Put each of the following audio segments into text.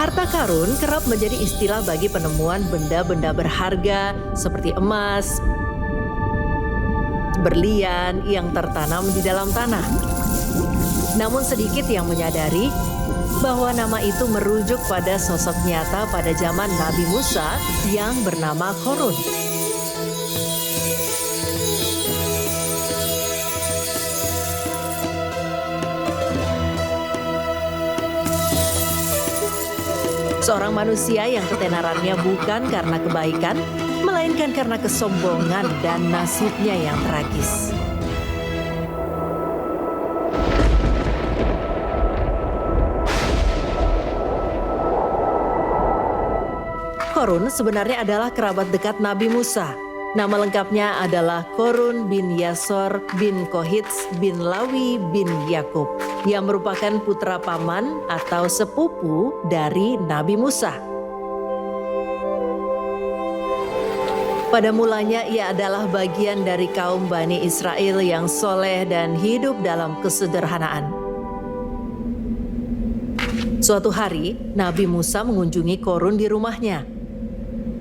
Harta karun kerap menjadi istilah bagi penemuan benda-benda berharga seperti emas, berlian yang tertanam di dalam tanah. Namun sedikit yang menyadari bahwa nama itu merujuk pada sosok nyata pada zaman Nabi Musa yang bernama Korun. Seorang manusia yang ketenarannya bukan karena kebaikan, melainkan karena kesombongan dan nasibnya yang tragis. Korun sebenarnya adalah kerabat dekat Nabi Musa. Nama lengkapnya adalah Korun bin Yasor bin Kohits bin Lawi bin Yakub, yang merupakan putra paman atau sepupu dari Nabi Musa. Pada mulanya ia adalah bagian dari kaum Bani Israel yang soleh dan hidup dalam kesederhanaan. Suatu hari, Nabi Musa mengunjungi Korun di rumahnya.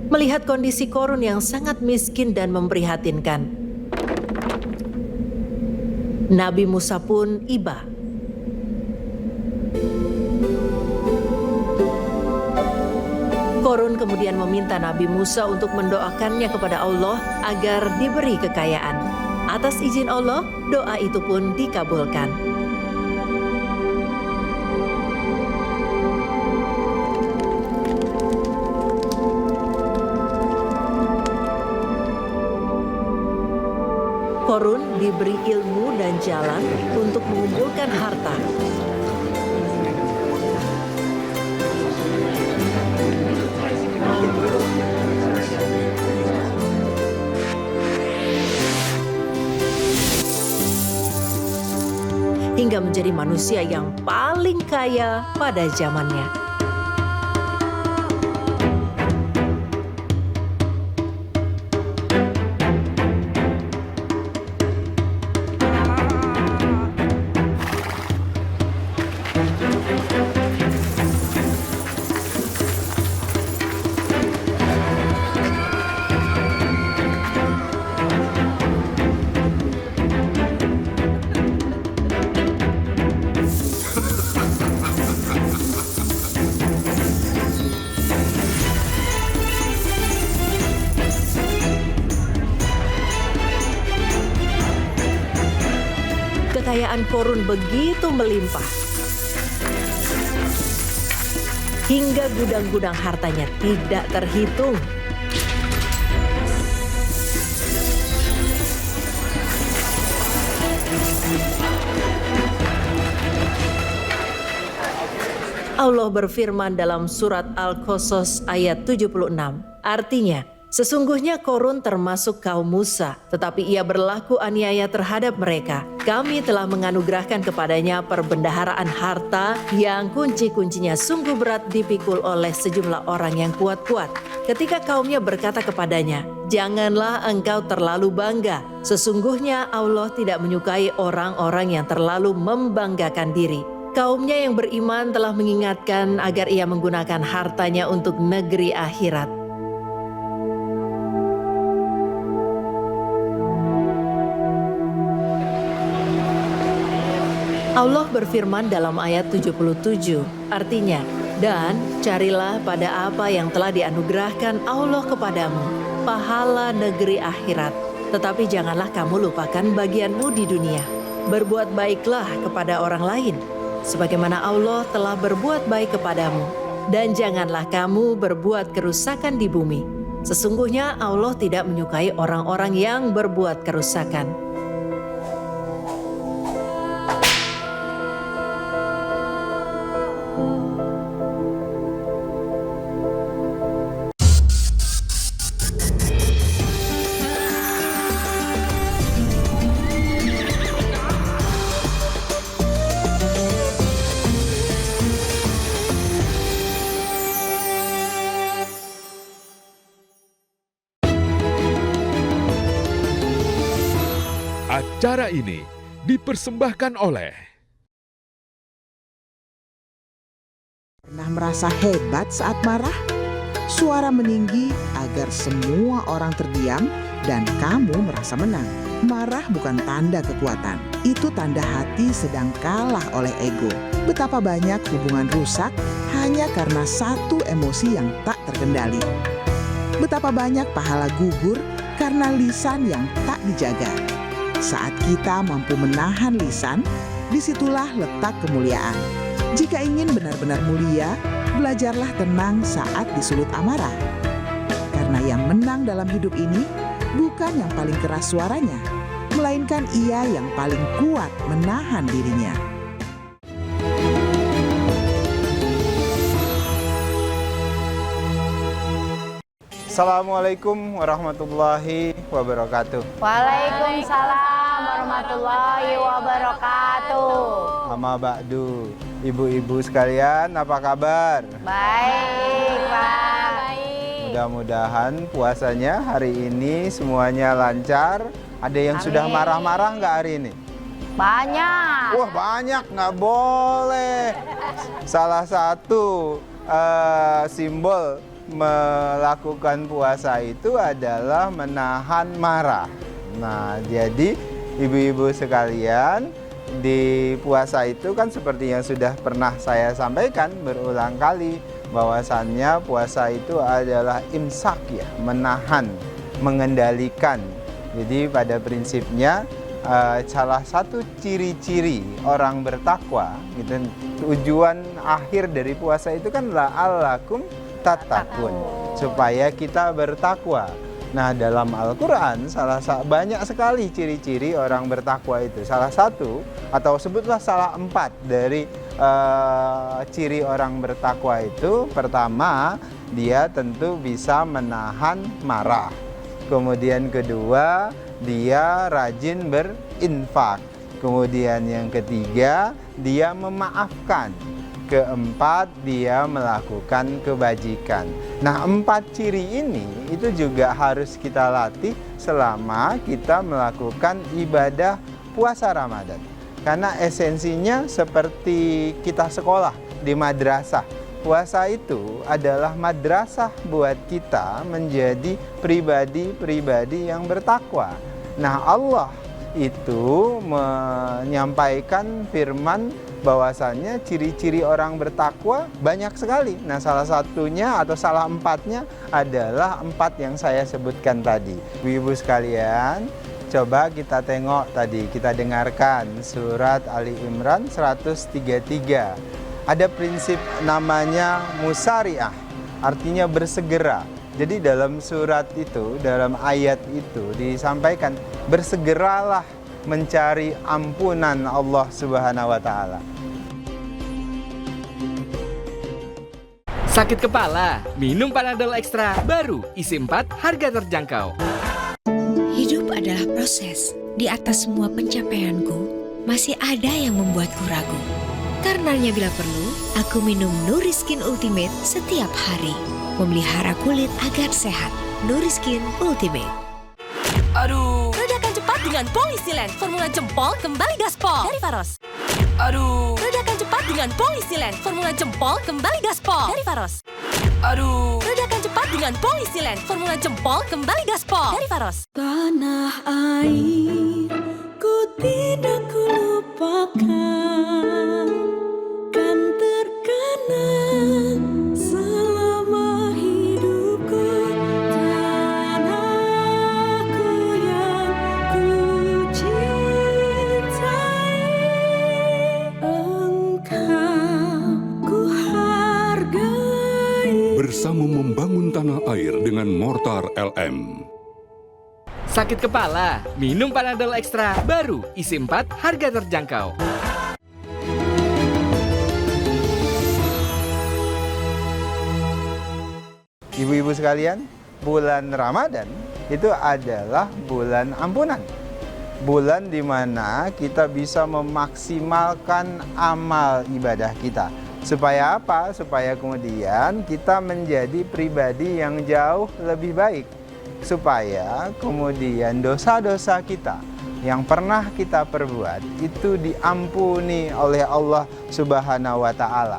Melihat kondisi Korun yang sangat miskin dan memprihatinkan, Nabi Musa pun iba. Korun kemudian meminta Nabi Musa untuk mendoakannya kepada Allah agar diberi kekayaan. Atas izin Allah, doa itu pun dikabulkan. Korun diberi ilmu dan jalan untuk mengumpulkan harta. Hingga menjadi manusia yang paling kaya pada zamannya. Kekayaan Korun begitu melimpah, hingga gudang-gudang hartanya tidak terhitung. Allah berfirman dalam surat Al-Qasas ayat 76, artinya, sesungguhnya Korun termasuk kaum Musa, tetapi ia berlaku aniaya terhadap mereka. Kami telah menganugerahkan kepadanya perbendaharaan harta yang kunci-kuncinya sungguh berat dipikul oleh sejumlah orang yang kuat-kuat. Ketika kaumnya berkata kepadanya, "Janganlah engkau terlalu bangga. Sesungguhnya Allah tidak menyukai orang-orang yang terlalu membanggakan diri." Kaumnya yang beriman telah mengingatkan agar ia menggunakan hartanya untuk negeri akhirat. Allah berfirman dalam ayat 77, artinya, "Dan carilah pada apa yang telah dianugerahkan Allah kepadamu, pahala negeri akhirat. Tetapi janganlah kamu lupakan bagianmu di dunia. Berbuat baiklah kepada orang lain, sebagaimana Allah telah berbuat baik kepadamu. Dan janganlah kamu berbuat kerusakan di bumi. Sesungguhnya Allah tidak menyukai orang-orang yang berbuat kerusakan." Acara ini dipersembahkan oleh Pernah merasa hebat saat marah? Suara meninggi agar semua orang terdiam dan kamu merasa menang. Marah bukan tanda kekuatan, itu tanda hati sedang kalah oleh ego. Betapa banyak hubungan rusak hanya karena satu emosi yang tak terkendali. Betapa banyak pahala gugur karena lisan yang tak dijaga. Saat kita mampu menahan lisan, disitulah letak kemuliaan. Jika ingin benar-benar mulia, belajarlah tenang saat disulut amarah. Karena yang menang dalam hidup ini bukan yang paling keras suaranya, melainkan ia yang paling kuat menahan dirinya. Assalamualaikum warahmatullahi wabarakatuh. Waalaikumsalam warahmatullahi wabarakatuh. Amma ba'du. Ibu-ibu sekalian, apa kabar? Baik, Pak. Mudah-mudahan puasanya hari ini semuanya lancar. Ada yang sudah marah-marah nggak hari ini? Banyak. Wah, banyak, nggak boleh. Salah satu simbol melakukan puasa itu adalah menahan marah. Nah, jadi ibu-ibu sekalian, di puasa itu kan seperti yang sudah pernah saya sampaikan berulang kali, bahwasannya puasa itu adalah imsak ya, menahan, mengendalikan. Jadi pada prinsipnya salah satu ciri-ciri orang bertakwa, gitu, tujuan akhir dari puasa itu kan la'allakum tattaqun, supaya kita bertakwa. Nah, dalam Al-Quran banyak sekali ciri-ciri orang bertakwa itu. Salah satu atau sebutlah salah 4 dari ciri orang bertakwa itu, pertama, dia tentu bisa menahan marah. Kemudian kedua, dia rajin berinfak. Kemudian yang ketiga, dia memaafkan. Keempat, dia melakukan kebajikan. Nah, 4 ciri ini itu juga harus kita latih selama kita melakukan ibadah puasa Ramadan. Karena esensinya seperti kita sekolah di madrasah. Puasa itu adalah madrasah buat kita menjadi pribadi-pribadi yang bertakwa. Nah, Allah itu menyampaikan firman bahwasannya ciri-ciri orang bertakwa banyak sekali. Nah, salah satunya atau salah 4-nya adalah 4 yang saya sebutkan tadi. Ibu-ibu sekalian, coba kita tengok tadi, kita dengarkan surat Ali Imran 133. Ada prinsip namanya musari'ah, artinya bersegera. Jadi dalam surat itu, dalam ayat itu disampaikan, bersegeralah mencari ampunan Allah Subhanahu wa Ta'ala. Sakit kepala, minum Panadol Extra baru isi 4, harga terjangkau. Hidup adalah proses. Di atas semua pencapaianku, masih ada yang membuatku ragu. Karenanya bila perlu, aku minum Nuriskin Ultimate setiap hari. Memelihara kulit agar sehat. Nuriskin Ultimate. Aduh, redakan cepat dengan Polisilen, formula jempol kembali gaspol dari Faros. Aduh, redakan cepat dengan Polisilen, formula jempol kembali gaspol dari Faros. Aduh, redakan cepat dengan Polisilen, formula jempol kembali gaspol dari Faros. Tanah air, ku tidak kulupakan, kan terkenang selama hidupku. Tanahku yang ku cintai, engkau ku hargai. Bersama membangun tanah air dengan Mortar LM. Sakit kepala, minum Panadol Extra baru isi 4, harga terjangkau. Ibu-ibu sekalian, bulan Ramadan itu adalah bulan ampunan. Bulan di mana kita bisa memaksimalkan amal ibadah kita. Supaya apa? Supaya kemudian kita menjadi pribadi yang jauh lebih baik. Supaya kemudian dosa-dosa kita yang pernah kita perbuat itu diampuni oleh Allah Subhanahu wa taala.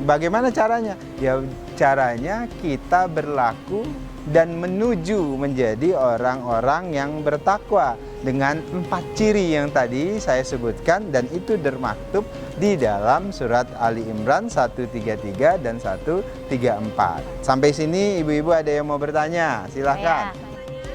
Bagaimana caranya? Ya caranya kita berlaku dan menuju menjadi orang-orang yang bertakwa dengan 4 ciri yang tadi saya sebutkan, dan itu termaktub di dalam surat Ali Imran 133 dan 134. Sampai sini ibu-ibu ada yang mau bertanya? Silahkan.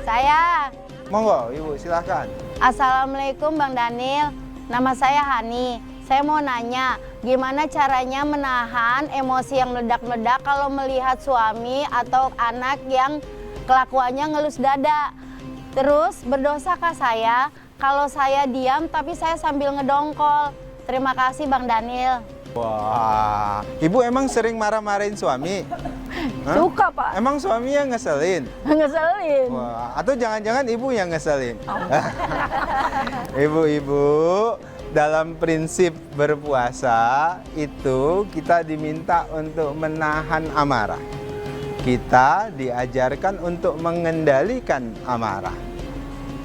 Saya. Monggo ibu, silahkan. Assalamualaikum Bang Daniel. Nama saya Hani. Saya mau nanya, gimana caranya menahan emosi yang meledak-meledak kalau melihat suami atau anak yang kelakuannya ngelus dada? Terus, berdosakah saya kalau saya diam tapi saya sambil ngedongkol? Terima kasih Bang Daniel. Wah, ibu emang sering marah-marahin suami? Hah? Suka Pak. Emang suaminya ngeselin? Ngeselin. Wah, atau jangan-jangan ibu yang ngeselin? Ibu-ibu, dalam prinsip berpuasa itu kita diminta untuk menahan amarah. Kita diajarkan untuk mengendalikan amarah.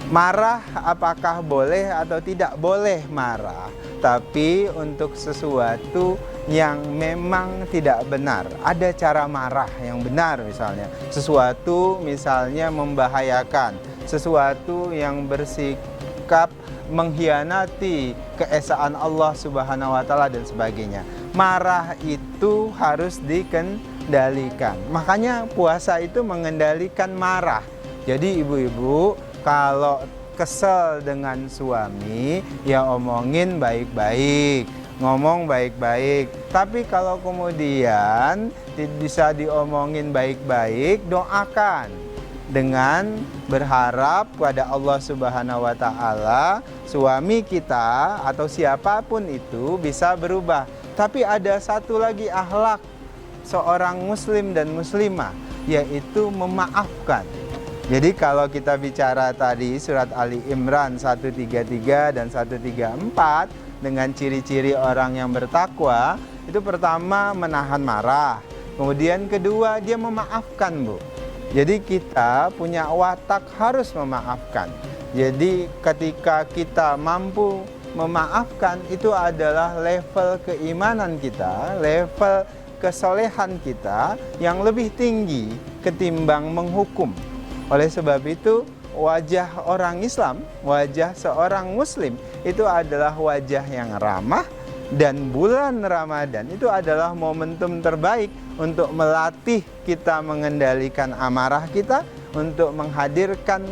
Marah apakah boleh atau tidak boleh marah, tapi untuk sesuatu yang memang tidak benar. Ada cara marah yang benar, misalnya sesuatu misalnya membahayakan, sesuatu yang bersikap mengkhianati keesaan Allah Subhanahu wa taala dan sebagainya. Marah itu harus dikendalikan. Makanya puasa itu mengendalikan marah. Jadi ibu-ibu kalau kesel dengan suami, ya omongin baik-baik, ngomong baik-baik. Tapi kalau kemudian bisa diomongin baik-baik, doakan dengan berharap kepada Allah Subhanahu wa taala suami kita atau siapapun itu bisa berubah. Tapi ada satu lagi akhlak seorang muslim dan muslimah, yaitu memaafkan. Jadi kalau kita bicara tadi surat Ali Imran 133 dan 134 dengan ciri-ciri orang yang bertakwa, itu pertama menahan marah, kemudian kedua dia memaafkan, Bu. Jadi kita punya watak harus memaafkan. Jadi ketika kita mampu memaafkan, itu adalah level keimanan kita, level kesolehan kita yang lebih tinggi ketimbang menghukum. Oleh sebab itu, wajah orang Islam, wajah seorang Muslim itu adalah wajah yang ramah, dan bulan Ramadan itu adalah momentum terbaik untuk melatih kita mengendalikan amarah kita, untuk menghadirkan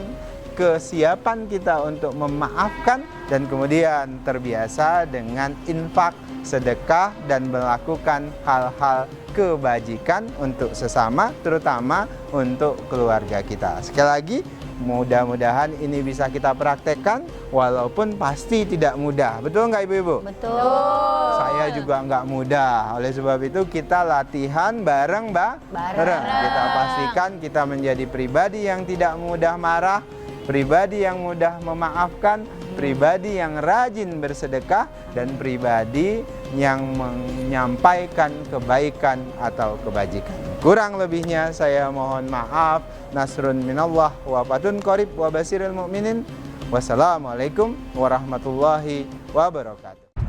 kesiapan kita untuk memaafkan, dan kemudian terbiasa dengan infak, sedekah, dan melakukan hal-hal kebajikan untuk sesama, terutama untuk keluarga kita. Sekali lagi, mudah-mudahan ini bisa kita praktekkan, walaupun pasti tidak mudah. Betul nggak ibu-ibu? Betul. Saya juga nggak mudah. Oleh sebab itu kita latihan bareng, bareng. Kita pastikan kita menjadi pribadi yang tidak mudah marah, pribadi yang mudah memaafkan, pribadi yang rajin bersedekah, dan pribadi yang menyampaikan kebaikan atau kebajikan. Kurang lebihnya saya mohon maaf. Nasrun minallah wa fatun qarib wa basiril mu'minin. Wassalamualaikum warahmatullahi wabarakatuh.